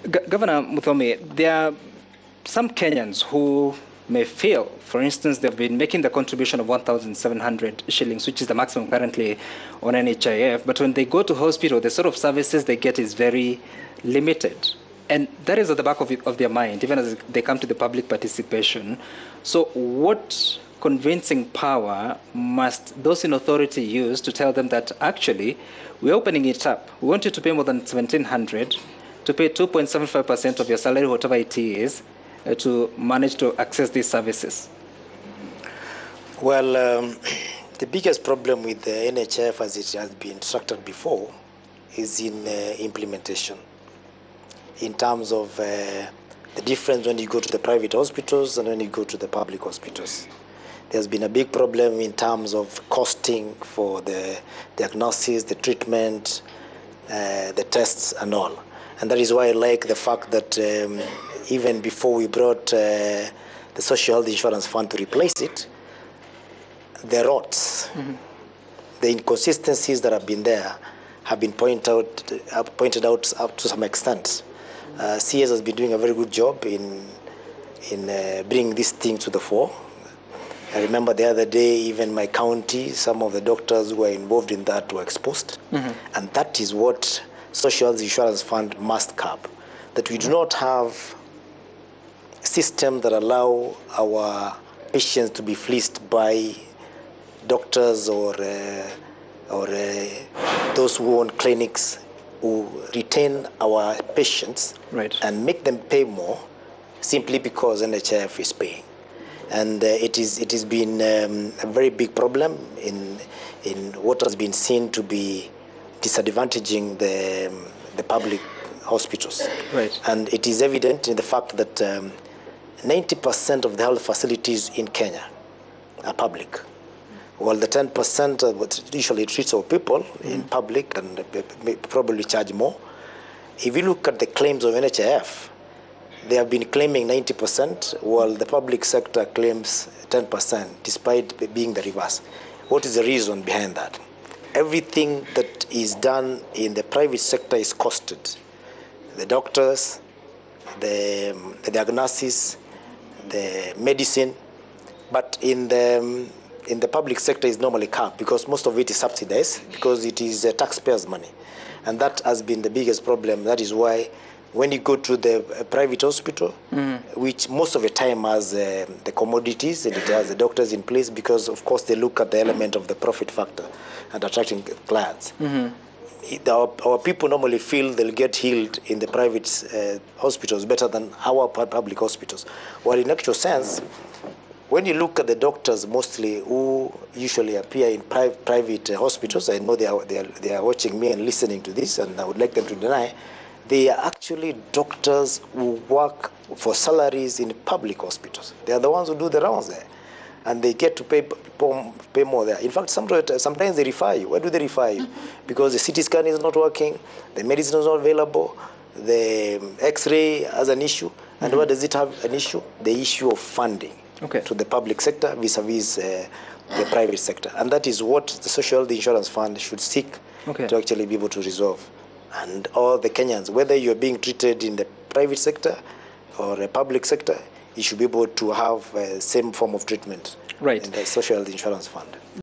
Governor Muthoni, there are some Kenyans who may feel, for instance, they've been making the contribution of 1,700 shillings, which is the maximum currently on NHIF, but when they go to hospital, the sort of services they get is very limited. And that is at the back of their mind, even as they come to the public participation. So what convincing power must those in authority use to tell them that actually we're opening it up? We want you to pay more than 1,700, to pay 2.75% of your salary, whatever it is, to manage to access these services? Well, the biggest problem with the NHIF as it has been structured before is in implementation. In terms of the difference when you go to the private hospitals and when you go to the public hospitals. There's been a big problem in terms of costing for the diagnosis, the treatment, the tests and all. And that is why I like the fact that even before we brought the Social Health Insurance Fund to replace it, the rots, the inconsistencies that have been there have been pointed out up to some extent. CS has been doing a very good job in bringing this thing to the fore. I remember the other day, even my county, some of the doctors who were involved in that were exposed. And that is what Social Health Insurance Fund must curb. That we do not have systems that allow our patients to be fleeced by doctors or those who own clinics who retain our patients and make them pay more simply because NHIF is paying. And it has been a very big problem in what has been seen to be disadvantaging the public hospitals. And it is evident in the fact that 90% of the health facilities in Kenya are public. Well, the 10% what usually treats our people in public and probably charge more. If you look at the claims of NHIF, they have been claiming 90%, while the public sector claims 10%, despite being the reverse. What is the reason behind that? Everything that is done in the private sector is costed. The doctors, the diagnosis, the medicine, but in the public sector is normally capped because most of it is subsidized because it is taxpayers' money. And that has been the biggest problem. That is why when you go to the private hospital, which most of the time has the commodities and it has the doctors in place because, of course, they look at the element of the profit factor and attracting clients. Our people normally feel they'll get healed in the private hospitals better than our public hospitals. While in actual sense, when you look at the doctors mostly who usually appear in private hospitals, I know they are watching me and listening to this, and I would like them to deny, they are actually doctors who work for salaries in public hospitals. They are the ones who do the rounds there. And they get to pay more there. In fact, sometimes they refer you. Why do they refer you? Because the CT scan is not working, the medicine is not available, the X-ray has an issue. And what does it have an issue? The issue of funding to the public sector vis-a-vis the private sector. And that is what the Social Health Insurance Fund should seek to actually be able to resolve. And all the Kenyans, whether you're being treated in the private sector or the public sector, you should be able to have the same form of treatment in the Social Health Insurance Fund.